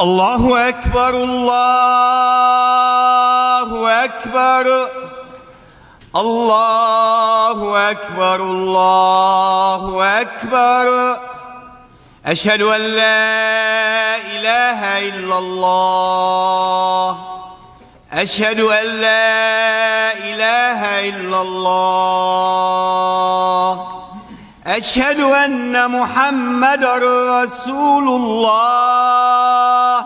الله أكبر الله أكبر الله أكبر الله أكبر أشهد أن لا إله إلا الله أشهد أن لا إله إلا الله أشهد أن محمدًا رسول الله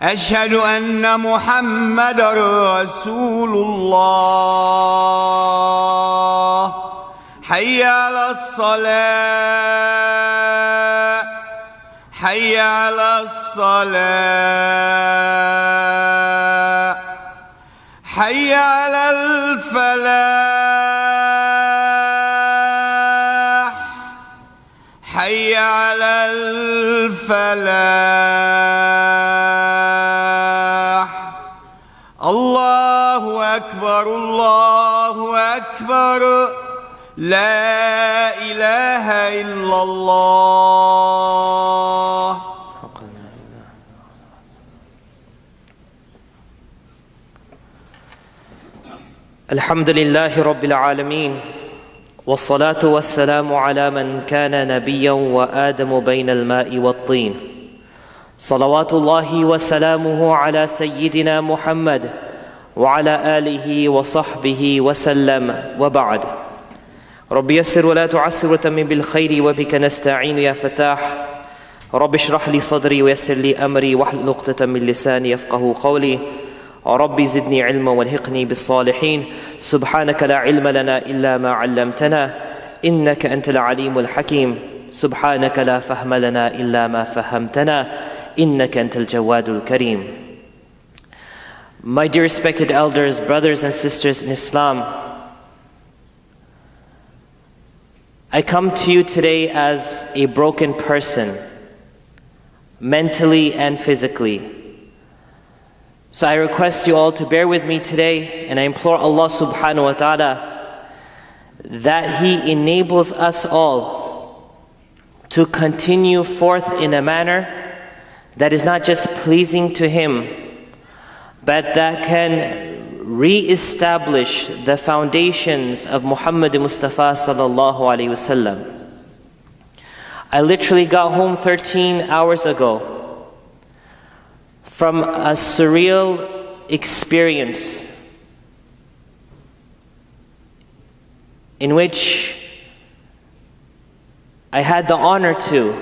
أشهد أن محمدًا رسول الله حي على الصلاة حي على الصلاة حي على الفلاح حي على الفلاح الله أكبر الله أكبر لا إله إلا الله الحمد لله رب العالمين والصلاة والسلام على من كان نبيا وآدم بين الماء والطين صلوات الله وسلامه على سيدنا محمد وعلى آله وصحبه وسلم وبعد رب يسر ولا تعسر وتمم بالخير وبك نستعين يا فتاح رب اشرح لي صدري ويسر لي أمري واحلل عقدة من لساني يفقه قولي ربي زدني علما والحقني بالصالحين سبحانك لا علم لنا إلا ما علمتنا إنك أنت العليم الحكيم سبحانك لا فهم لنا إلا ما فهمتنا إنك أنت الجواد الكريم. My dear respected elders, brothers and sisters in Islam, I come to you today as a broken person, mentally and physically. So I request you all to bear with me today, and I implore Allah subhanahu wa ta'ala that He enables us all to continue forth in a manner that is not just pleasing to Him, but that can re-establish the foundations of Muhammad Mustafa sallallahu alaihi wasallam. I literally got home 13 hours ago from a surreal experience in which I had the honor to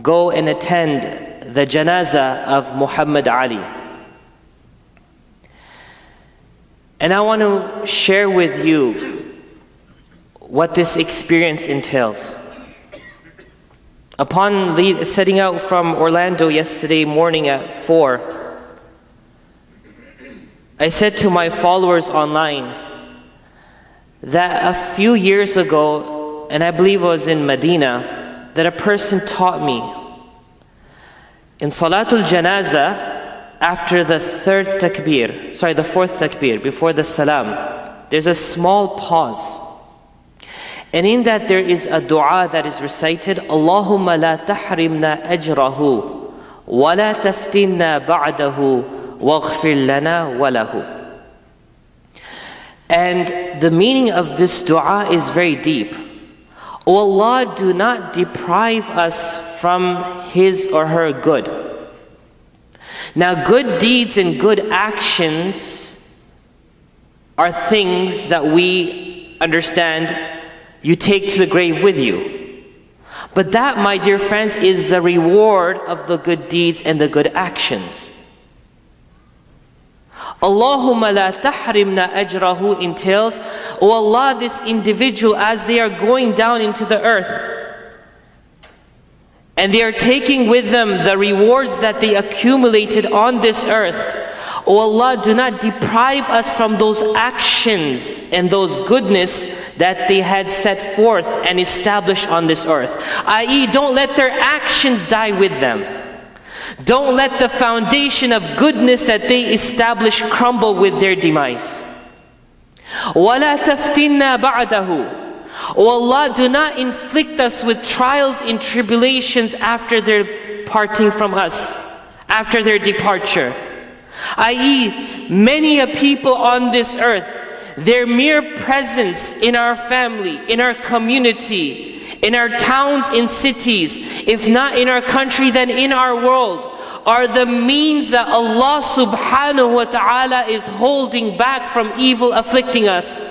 go and attend the janazah of Muhammad Ali. And I want to share with you what this experience entails. Upon setting out from Orlando yesterday morning at 4, I said to my followers online that a few years ago, and I believe it was in Medina, that a person taught me in Salatul Janazah, after the fourth takbir, before the salam, there's a small pause. And in that there is a dua that is recited, Allahumma la tahrimna ajrahu, wa la taftinna ba'dahu, waghfir lana wa lahu. And the meaning of this dua is very deep. O Allah, do not deprive us from his or her good. Now, good deeds and good actions are things that we understand you take to the grave with you. But that, my dear friends, is the reward of the good deeds and the good actions. Allahumma la tahrimna ajrahu entails, O Allah, this individual, as they are going down into the earth, and they are taking with them the rewards that they accumulated on this earth, O Allah, do not deprive us from those actions and those goodness that they had set forth and established on this earth. I.e., don't let their actions die with them. Don't let the foundation of goodness that they establish crumble with their demise. وَلَا تَفْتِنَّا بَعْدَهُ. O Allah, do not inflict us with trials and tribulations after their parting from us, after their departure. I.e., many a people on this earth, their mere presence in our family, in our community, in our towns, in cities, if not in our country, then in our world, are the means that Allah subhanahu wa ta'ala is holding back from evil afflicting us.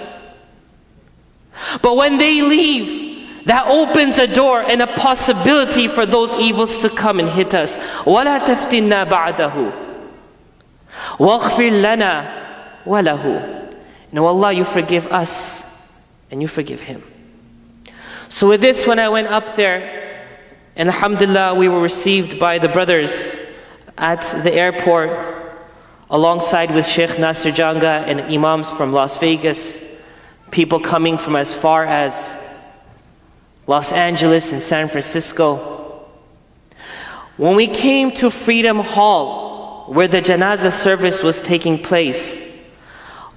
But when they leave, that opens a door and a possibility for those evils to come and hit us. وَلَا تَفْتِنَّا بَعْدَهُ وَاغْفِرْ لَنَا وَلَهُ. No, Allah, you forgive us and you forgive him. So with this, when I went up there, and alhamdulillah, we were received by the brothers at the airport, alongside with Sheikh Nasir Janga and imams from Las Vegas, people coming from as far as Los Angeles and San Francisco. When we came to Freedom Hall, where the janazah service was taking place,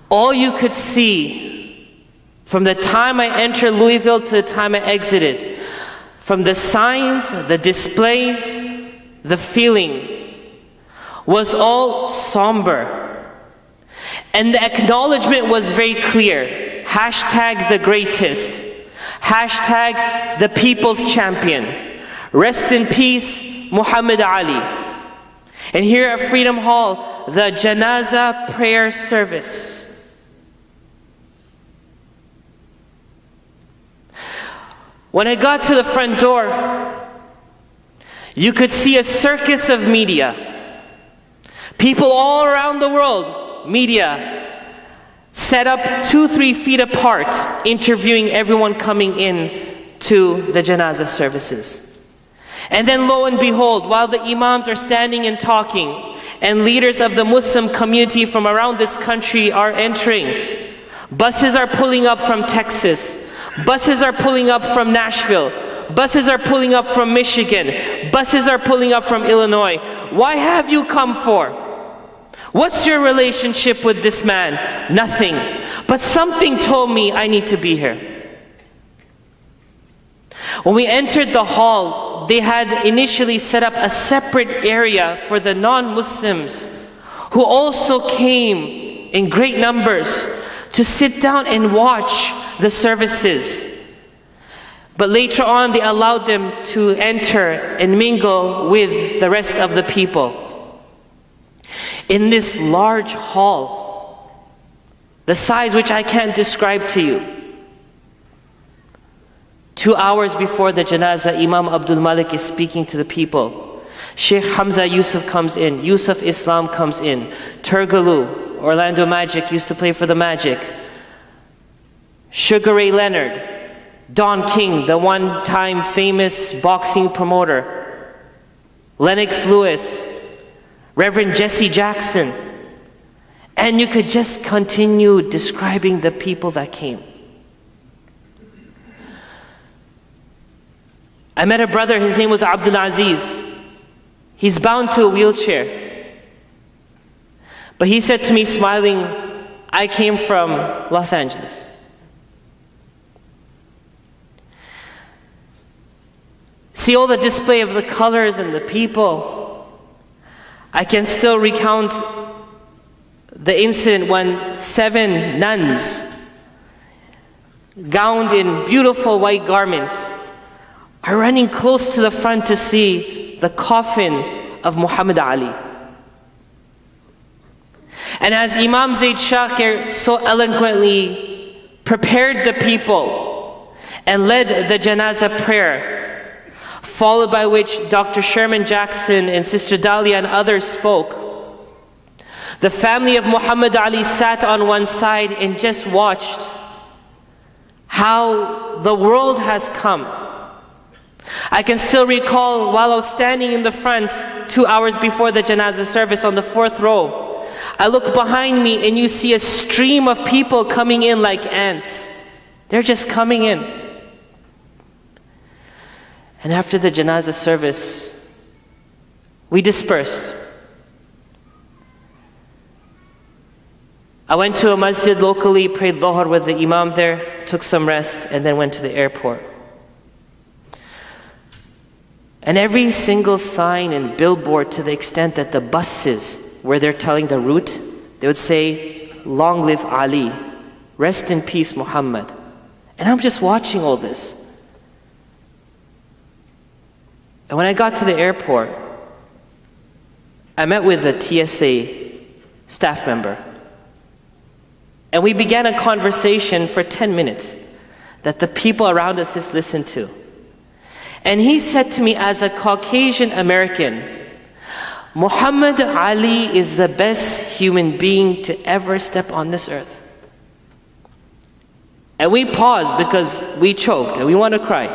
all you could see from the time I entered Louisville to the time I exited, from the signs, the displays, the feeling, was all somber. And the acknowledgement was very clear. Hashtag the greatest. Hashtag the people's champion. Rest in peace, Muhammad Ali. And here at Freedom Hall, the janazah prayer service. When I got to the front door, you could see a circus of media. People all around the world, media, set up 2-3 feet apart, interviewing everyone coming in to the janazah services. And then lo and behold, while the imams are standing and talking, and leaders of the Muslim community from around this country are entering, buses are pulling up from Texas, buses are pulling up from Nashville, buses are pulling up from Michigan, buses are pulling up from Illinois. Why have you come for? What's your relationship with this man? Nothing. But something told me I need to be here. When we entered the hall, they had initially set up a separate area for the non-Muslims who also came in great numbers to sit down and watch the services. But later on, they allowed them to enter and mingle with the rest of the people. In this large hall, the size which I can't describe to you, 2 hours before the janazah, Imam Abdul Malik is speaking to the people. Sheikh Hamza Yusuf comes in, Yusuf Islam comes in, Turgaloo, Orlando Magic used to play for the Magic, Sugar Ray Leonard, Don King, the one-time famous boxing promoter, Lennox Lewis, Reverend Jesse Jackson, and you could just continue describing the people that came. I met a brother, his name was Abdul Aziz. He's bound to a wheelchair. But he said to me smiling, I came from Los Angeles. See all the display of the colors and the people. I can still recount the incident when 7 nuns, gowned in beautiful white garments, are running close to the front to see the coffin of Muhammad Ali. And as Imam Zaid Shakir so eloquently prepared the people and led the janazah prayer, followed by which Dr. Sherman Jackson and Sister Dahlia and others spoke, the family of Muhammad Ali sat on one side and just watched how the world has come. I can still recall while I was standing in the front 2 hours before the janazah service on the 4th row, I look behind me and you see a stream of people coming in like ants. They're just coming in. And after the janazah service, we dispersed. I went to a masjid locally, prayed dhuhr with the imam there, took some rest, and then went to the airport. And every single sign and billboard, to the extent that the buses where they're telling the route, they would say, "Long live Ali, rest in peace Muhammad." And I'm just watching all this. And when I got to the airport, I met with a TSA staff member. And we began a conversation for 10 minutes that the people around us just listened to. And he said to me, as a Caucasian American, Muhammad Ali is the best human being to ever step on this earth. And we paused because we choked and we want to cry.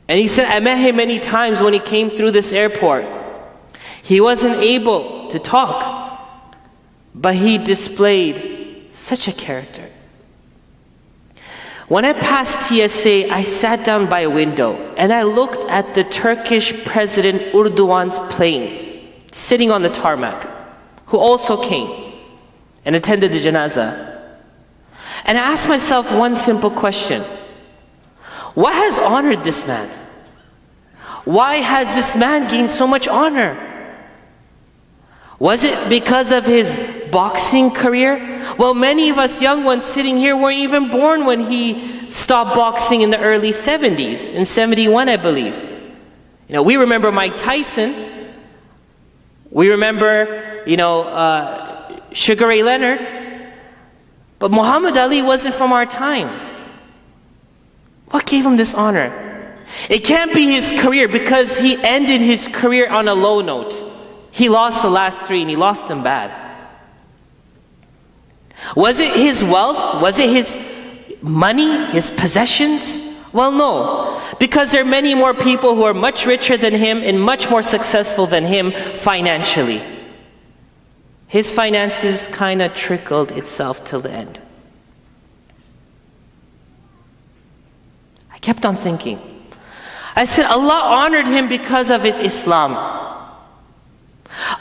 And he said, I met him many times when he came through this airport. He wasn't able to talk, but he displayed such a character. When I passed TSA, I sat down by a window and I looked at the Turkish President Erdogan's plane sitting on the tarmac, who also came and attended the janazah. And I asked myself one simple question. What has honored this man? Why has this man gained so much honor? Was it because of his boxing career? Well, many of us young ones sitting here weren't even born when he stopped boxing in the early 70s, in 71, I believe. You know, we remember Mike Tyson. We remember, Sugar Ray Leonard. But Muhammad Ali wasn't from our time. What gave him this honor? It can't be his career, because he ended his career on a low note. He lost the last 3 and he lost them bad. Was it his wealth? Was it his money, his possessions? Well, no, because there are many more people who are much richer than him and much more successful than him financially. His finances kind of trickled itself till the end. I kept on thinking. I said, Allah honored him because of his Islam.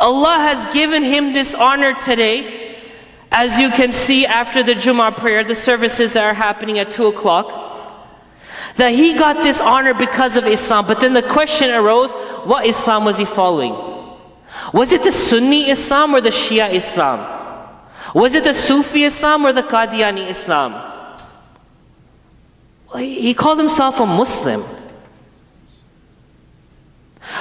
Allah has given him this honor today. As you can see after the Jummah prayer, the services that are happening at 2 o'clock, that he got this honor because of Islam. But then the question arose, what Islam was he following? Was it the Sunni Islam or the Shia Islam? Was it the Sufi Islam or the Qadiani Islam? Well, he called himself a Muslim.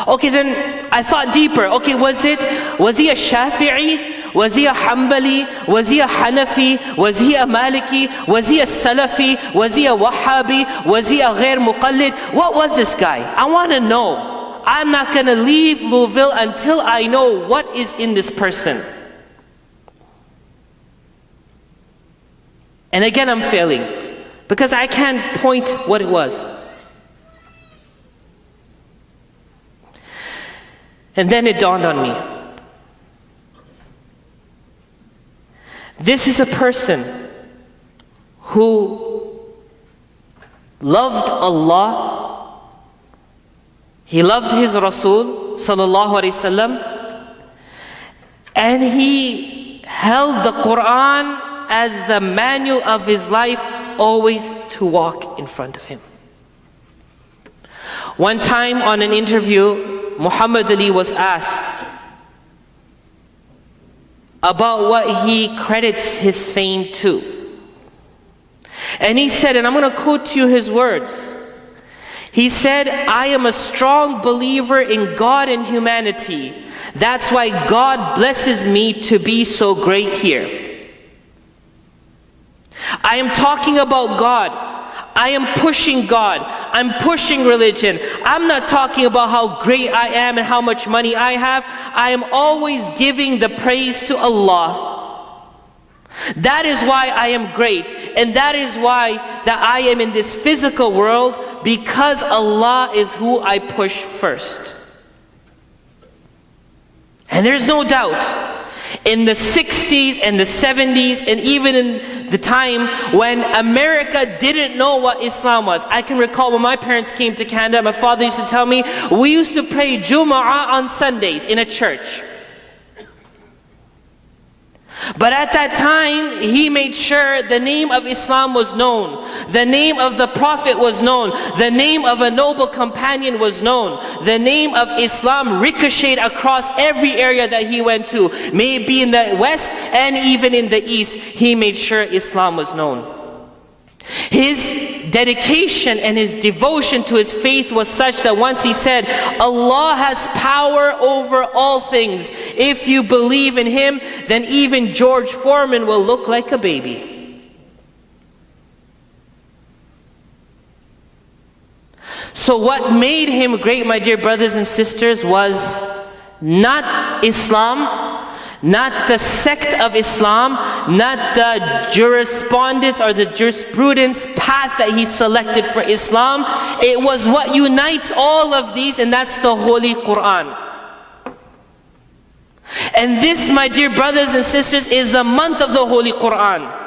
Okay, then I thought deeper. Okay, was he a Shafi'i? Was he a Hanbali? Was he a Hanafi? Was he a Maliki? Was he a Salafi? Was he a Wahhabi? Was he a Ghair Muqallid? What was this guy? I want to know. I'm not going to leave Louisville until I know what is in this person. And again, I'm failing, because I can't point what it was. And then it dawned on me. This is a person who loved Allah, he loved his Rasul sallallahu alaihi wasallam, and he held the Quran as the manual of his life, always to walk in front of him. One time on an interview, Muhammad Ali was asked about what he credits his fame to. And he said, and I'm going to quote to you his words. He said, I am a strong believer in God and humanity. That's why God blesses me to be so great here. I am talking about God. I am pushing God. I'm pushing religion. I'm not talking about how great I am and how much money I have. I am always giving the praise to Allah. That is why I am great. And that is why that I am in this physical world, because Allah is who I push first. And there's no doubt, in the 60s and the 70s, and even in the time when America didn't know what Islam was. I can recall when my parents came to Canada, my father used to tell me, we used to pray Jumu'ah on Sundays in a church. But at that time, he made sure the name of Islam was known. The name of the Prophet was known. The name of a noble companion was known. The name of Islam ricocheted across every area that he went to. May it be in the West and even in the East, he made sure Islam was known. His dedication and his devotion to his faith was such that once he said, Allah has power over all things. If you believe in Him, then even George Foreman will look like a baby. So what made him great, my dear brothers and sisters, was not Islam, not the sect of Islam, not the jurisprudence or the jurisprudence path that he selected for Islam. It was what unites all of these, and that's the Holy Quran. And this, my dear brothers and sisters, is the month of the Holy Quran.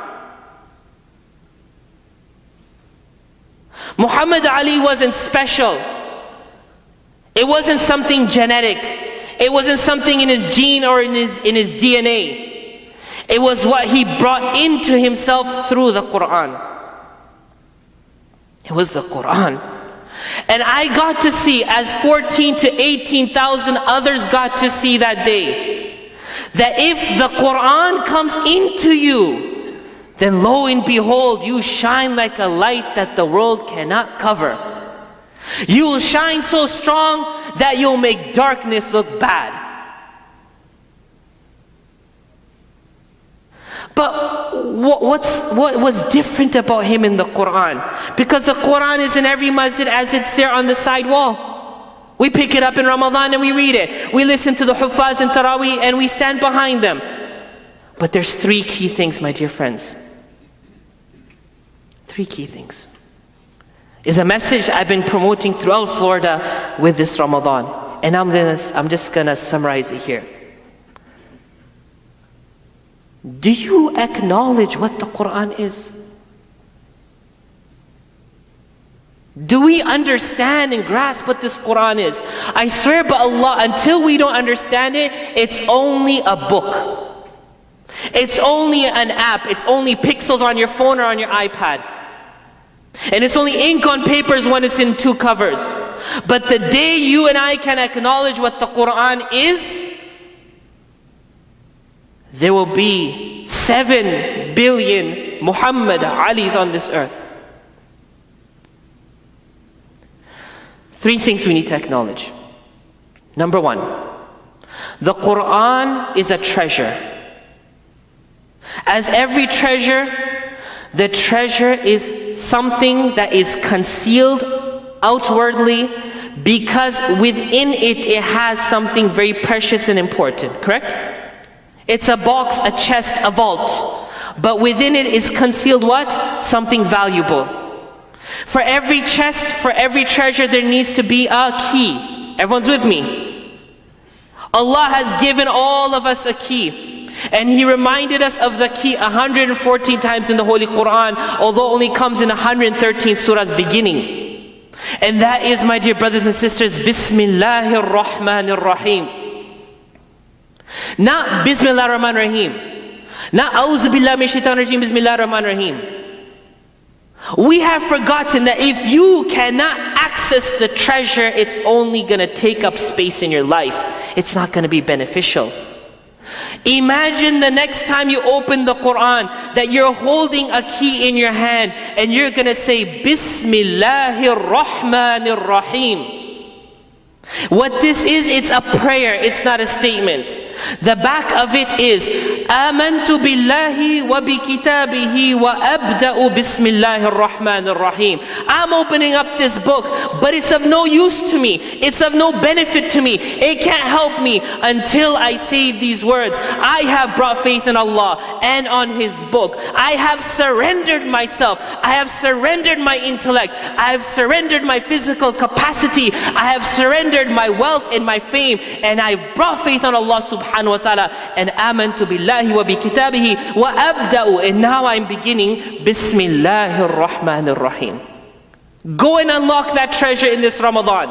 Muhammad Ali wasn't special. It wasn't something genetic. It wasn't something in his gene or in his DNA. It was what he brought into himself through the Quran. It was the Quran. And I got to see, as 14 to 18,000 others got to see that day, that if the Quran comes into you, then lo and behold, you shine like a light that the world cannot cover. You will shine so strong that you'll make darkness look bad. But what was different about him in the Quran? Because the Quran is in every masjid as it's there on the side wall. We pick it up in Ramadan and we read it. We listen to the Huffaz and Taraweeh and we stand behind them. But there's three key things, my dear friends. Three key things. Is a message I've been promoting throughout Florida with this Ramadan. And I'm just going to summarize it here. Do you acknowledge what the Quran is? Do we understand and grasp what this Quran is? I swear by Allah, until we don't understand it, it's only a book. It's only an app. It's only pixels on your phone or on your iPad. And it's only ink on papers when it's in two covers. But the day you and I can acknowledge what the Quran is, there will be 7 billion Muhammad Alis on this earth. Three things we need to acknowledge. Number one, the Quran is a treasure. As every treasure, the treasure is something that is concealed outwardly because within it has something very precious and important, correct? It's a box, a chest, a vault. But within it is concealed what? Something valuable. For every chest, for every treasure, there needs to be a key. Everyone's with me? Allah has given all of us a key. And He reminded us of the key 114 times in the Holy Quran, although it only comes in 113 surahs beginning. And that is, my dear brothers and sisters, Bismillahir Rahmanir Rahim. Not Bismillah Rahman Rahim. Not A'udhu Billah Min Shaitan Rajim, Bismillah Rahman Rahim. We have forgotten that if you cannot access the treasure, it's only going to take up space in your life. It's not going to be beneficial. Imagine the next time you open the Quran that you're holding a key in your hand and you're going to say Bismillahir Rahmanir Rahim. What this is, it's a prayer, it's not a statement. The back of it is Amantu billahi wa bi kitabihi wa abda'u bismillahir rahmanir rahim. I'm opening up this book, but it's of no use to me. It's of no benefit to me. It can't help me until I say these words. I have brought faith in Allah and on His book. I have surrendered myself. I have surrendered my intellect. I have surrendered my physical capacity. I have surrendered my wealth and my fame, and I've brought faith on Allah subhanahu wa ta'ala, and amantu billahi wa bi kitabihi wa abda'u, and now I'm beginning Bismillahir Rahmanir Rahim. Go and unlock that treasure in this Ramadan.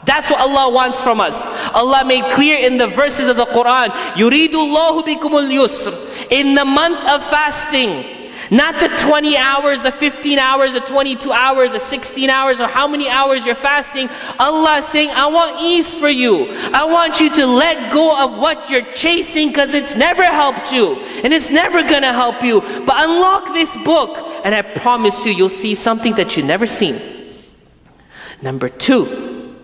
That's what Allah wants from us. Allah made clear in the verses of the Quran, Yuridullahu bikumul yusr. In the month of fasting, not the 20 hours, the 15 hours, the 22 hours, the 16 hours, or how many hours you're fasting, Allah is saying, I want ease for you. I want you to let go of what you're chasing, because it's never helped you, and it's never going to help you. But unlock this book, and I promise you, you'll see something that you've never seen. Number 2,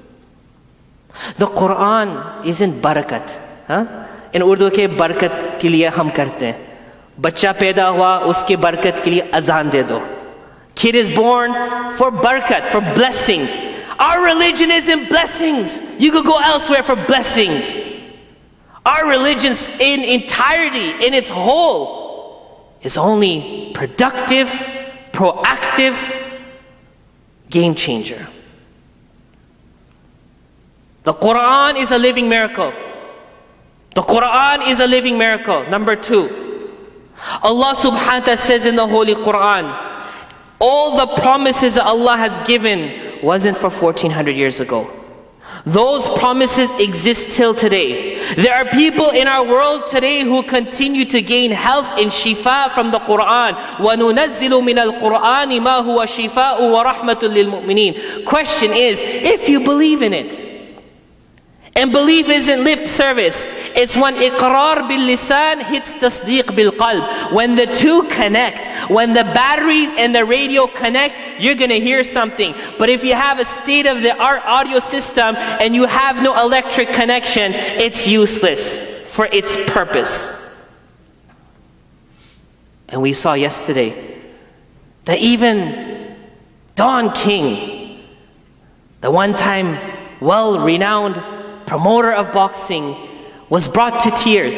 the Quran isn't barakat. In Urdu ke barakat ke liye hum karte hain. बच्चा पैदा हुआ, उसके बरकत के लिए अजान दे दो. Kid is born for barakat, for blessings. Our religion isn't blessings. You could go elsewhere for blessings. Our religion in entirety, in its whole, is only productive, proactive, game changer. The Quran is a living miracle. The Quran is a living miracle. Number 2, Allah subhanahu wa ta'ala says in the Holy Quran, all the promises that Allah has given wasn't for 1400 years ago. Those promises exist till today. There are people in our world today who continue to gain health and shifa from the Quran. وَنُنَزِّلُ مِنَ الْقُرْآنِ مَا هُوَ شِفَاءٌ وَرَحْمَةٌ لِلْمُؤْمِنِينَ. Question is, if you believe in it, and belief isn't lip service, it's when iqrar bil lisan hits tasdeeq bil qalb. When the two connect, when the batteries and the radio connect, you're going to hear something. But if you have a state-of-the-art audio system and you have no electric connection, it's useless for its purpose. And we saw yesterday that even Don King, the one-time well-renowned promoter of boxing, was brought to tears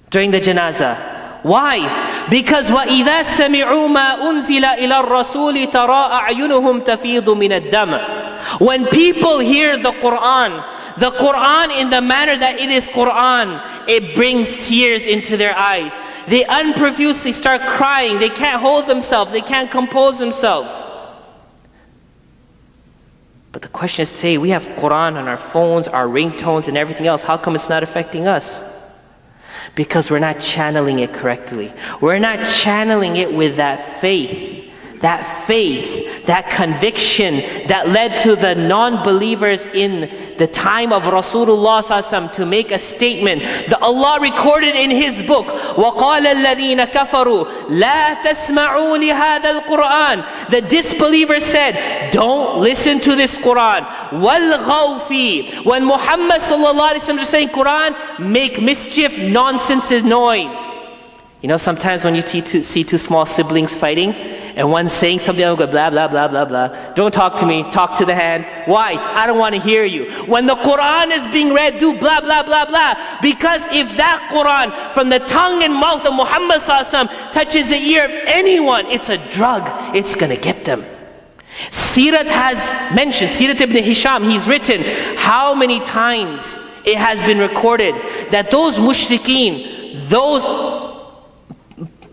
during the janazah. Why? Because وَإِذَا سَمِعُوا مَا أُنزِلَ إِلَى الرَّسُولِ تَرَى أَعْيُنُهُمْ تَفِيضُ مِنَ الدَّمْعِ. When people hear the Quran in the manner that it is Quran, it brings tears into their eyes. They unprofusely start crying. They can't hold themselves. They can't compose themselves. But the question is today, we have Quran on our phones, our ringtones, and everything else. How come it's not affecting us? Because we're not channeling it correctly. We're not channeling it with that faith, that conviction that led to the non-believers in the time of Rasulullah ﷺ to make a statement that Allah recorded in His book. وَقَالَ الَّذِينَ كَفَرُوا لَا تَسْمَعُوا لِهَذَا الْقُرْآنِ. The disbelievers said, don't listen to this Quran. وَالْغَوْ فِي. When Muhammad ﷺ is saying Quran, make mischief, nonsense, and noise. You know, sometimes when you see two small siblings fighting, and one's saying something, I'll go blah, blah, blah, blah, blah. Don't talk to me, talk to the hand. Why? I don't want to hear you. When the Quran is being read, do blah, blah, blah, blah. Because if that Quran from the tongue and mouth of Muhammad ﷺ touches the ear of anyone, it's a drug. It's going to get them. Sirat has mentioned, Sirat ibn Hisham, he's written how many times it has been recorded that those mushrikeen, those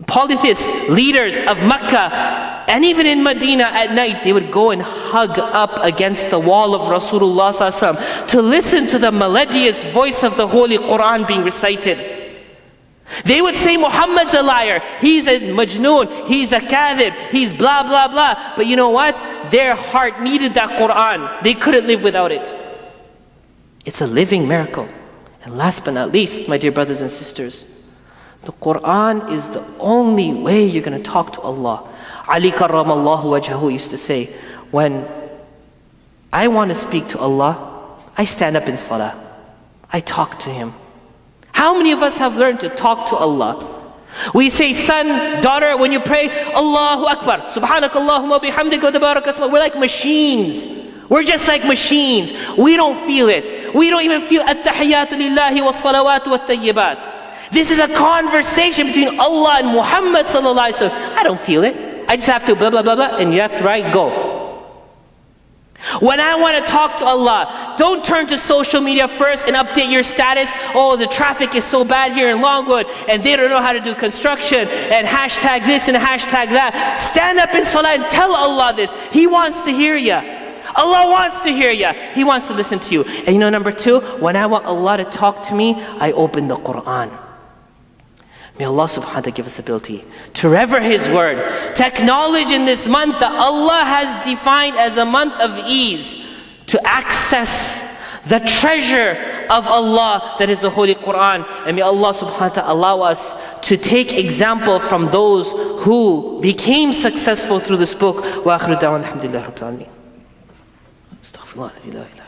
polytheists, leaders of Mecca, and even in Medina at night, they would go and hug up against the wall of Rasulullah ﷺ to listen to the melodious voice of the Holy Quran being recited. They would say Muhammad's a liar, he's a majnoon, he's a kadhib, he's blah, blah, blah. But you know what? Their heart needed that Quran. They couldn't live without it. It's a living miracle. And last but not least, my dear brothers and sisters, the Quran is the only way you're going to talk to Allah. Ali karramallahu wajhahu used to say, when I want to speak to Allah, I stand up in salah. I talk to Him. How many of us have learned to talk to Allah? We say, son, daughter, when you pray, Allahu Akbar, subhanakallahumma bihamdika wa tabarak asma. We're like machines. We're just like machines. We don't feel it. We don't even feel at-tahiyyatu lillahi wa salawatu wa tayyibat. This is a conversation between Allah and Muhammad sallallahu alaihi wasallam. I don't feel it. I just have to blah, blah, blah, blah, and you have to write, go. When I want to talk to Allah, don't turn to social media first and update your status. Oh, the traffic is so bad here in Longwood, and they don't know how to do construction, and hashtag this and hashtag that. Stand up in salah and tell Allah this. He wants to hear you. Allah wants to hear you. He wants to listen to you. And you know, number 2, when I want Allah to talk to me, I open the Quran. May Allah subhanahu wa ta'ala give us ability to revere His word, to acknowledge in this month that Allah has defined as a month of ease, to access the treasure of Allah that is the Holy Quran. And may Allah subhanahu wa ta'ala allow us to take example from those who became successful through this book. Wa akhiru da'wan alhamdulillahi rabbil alameen. Astaghfirullah la ilaha illa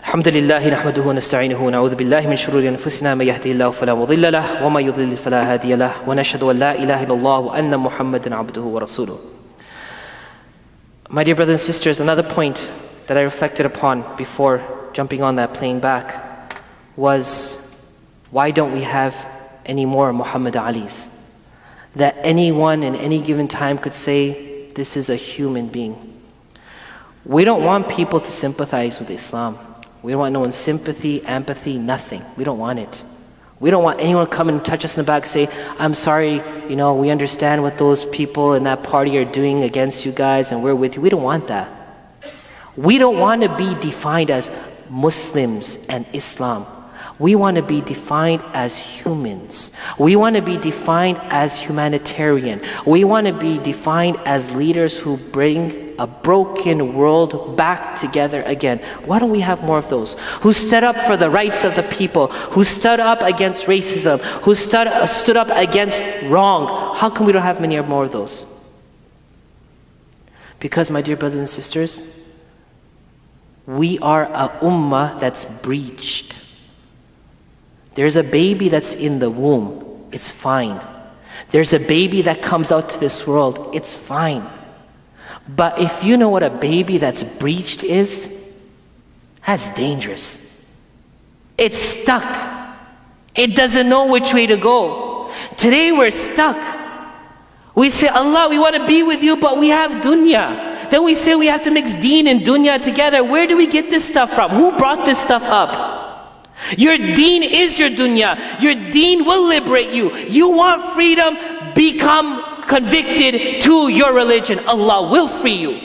الحمد لله نحمده ونستعينه ونعوذ بالله من شرور أنفسنا من يهده الله فلا مضل له ومن يضلل فلا هادي له ونشهد أن لا إله إلا الله وأن محمدا عبده ورسوله. My dear brothers and sisters, another point that I reflected upon before jumping on that plane back was, why don't we have any more Muhammad Alis? That anyone in any given time could say, this is a human being. We don't want people to sympathize with Islam. We don't want no one's sympathy, empathy, nothing. We don't want it. We don't want anyone to come and touch us in the back and say, I'm sorry, we understand what those people in that party are doing against you guys and we're with you. We don't want that. We don't want to be defined as Muslims and Islam. We want to be defined as humans. We want to be defined as humanitarian. We want to be defined as leaders who bring a broken world back together again. Why don't we have more of those? Who stood up for the rights of the people, who stood up against racism, who stood up against wrong. How come we don't have many more of those? Because, my dear brothers and sisters, we are a ummah that's breached. There's a baby that's in the womb, it's fine. There's a baby that comes out to this world, it's fine. But if you know what a baby that's breached is, that's dangerous. It's stuck. It doesn't know which way to go. Today we're stuck. We say, Allah, we want to be with you, but we have dunya. Then we say we have to mix deen and dunya together. Where do we get this stuff from? Who brought this stuff up? Your deen is your dunya. Your deen will liberate you. You want freedom, become convicted to your religion. Allah will free you.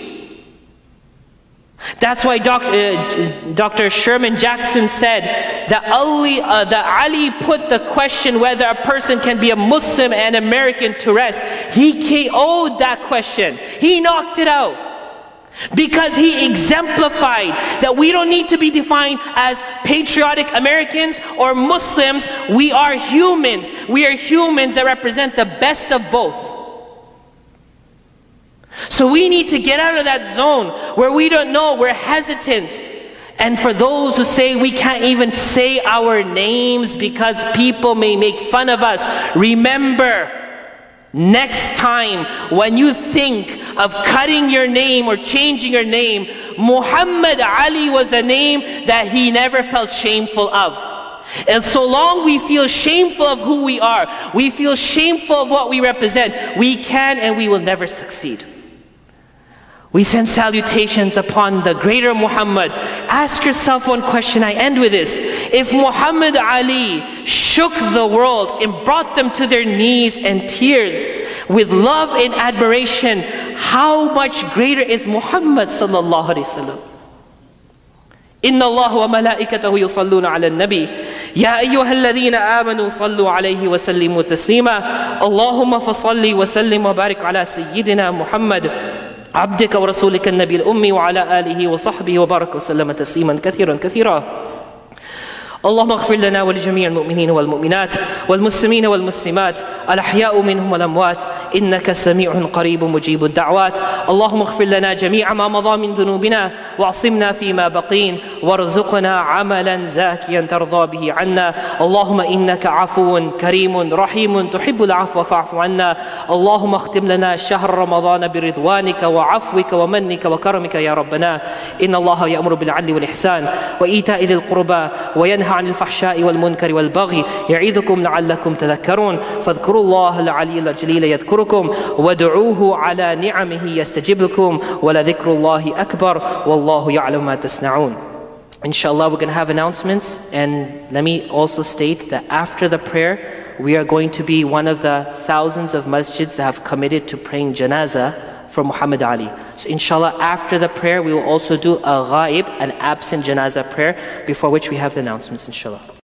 That's why Dr. Sherman Jackson said that Ali put the question whether a person can be a Muslim and American to rest. He KO'd that question. He knocked it out. Because he exemplified that we don't need to be defined as patriotic Americans or Muslims. We are humans. We are humans that represent the best of both. So we need to get out of that zone where we don't know, we're hesitant. And for those who say we can't even say our names because people may make fun of us, remember, next time when you think of cutting your name or changing your name, Muhammad Ali was a name that he never felt shameful of. And so long we feel shameful of who we are, we feel shameful of what we represent, we can and we will never succeed. We send salutations upon the greater Muhammad. Ask yourself one question, I end with this. If Muhammad Ali shook the world and brought them to their knees and tears with love and admiration, how much greater is Muhammad sallallahu alaihi wasallam? إن الله وملائكته يصلون على النبي يا أيها الذين آمنوا صلوا عليه وسلموا تسليما اللهم فصل وسلم وبارك على سيدنا محمد عبدك ورسولك النبي الأمي وعلى آله وصحبه وبارك وسلم تسليما كثيرا كثيرا. اللهم اغفر لنا ولجميع المؤمنين والمؤمنات والمسلمين والمسلمات الأحياء منهم والأموات إنك سميع قريب مجيب الدعوات. اللهم اغفر لنا جميع ما مضى من ذنوبنا واعصمنا فيما بقين وارزقنا عملا زاكيا ترضى به عنا. اللهم إنك عفو كريم رحيم تحب العفو فاعف عنا. اللهم اختم لنا شهر رمضان برضوانك وعفوك ومنك وكرمك يا ربنا. إن الله يأمر بالعدل والإحسان وإيتاء ذي القربى وينهى عن الفحشاء والمنكر والبغي يعظكم لعلكم تذكرون فاذكروا الله العلي الجليل يذكركم وادعوه على نعمه يستجب لكم ولذكر الله أكبر والله يعلم ما تصنعون. Inshallah, we're going to have announcements, and let me also state that after the prayer we are going to be one of the thousands of masjids that have committed to praying janazah for Muhammad Ali. So inshallah, after the prayer, we will also do a ghaib, an absent janazah prayer, before which we have the announcements, inshallah.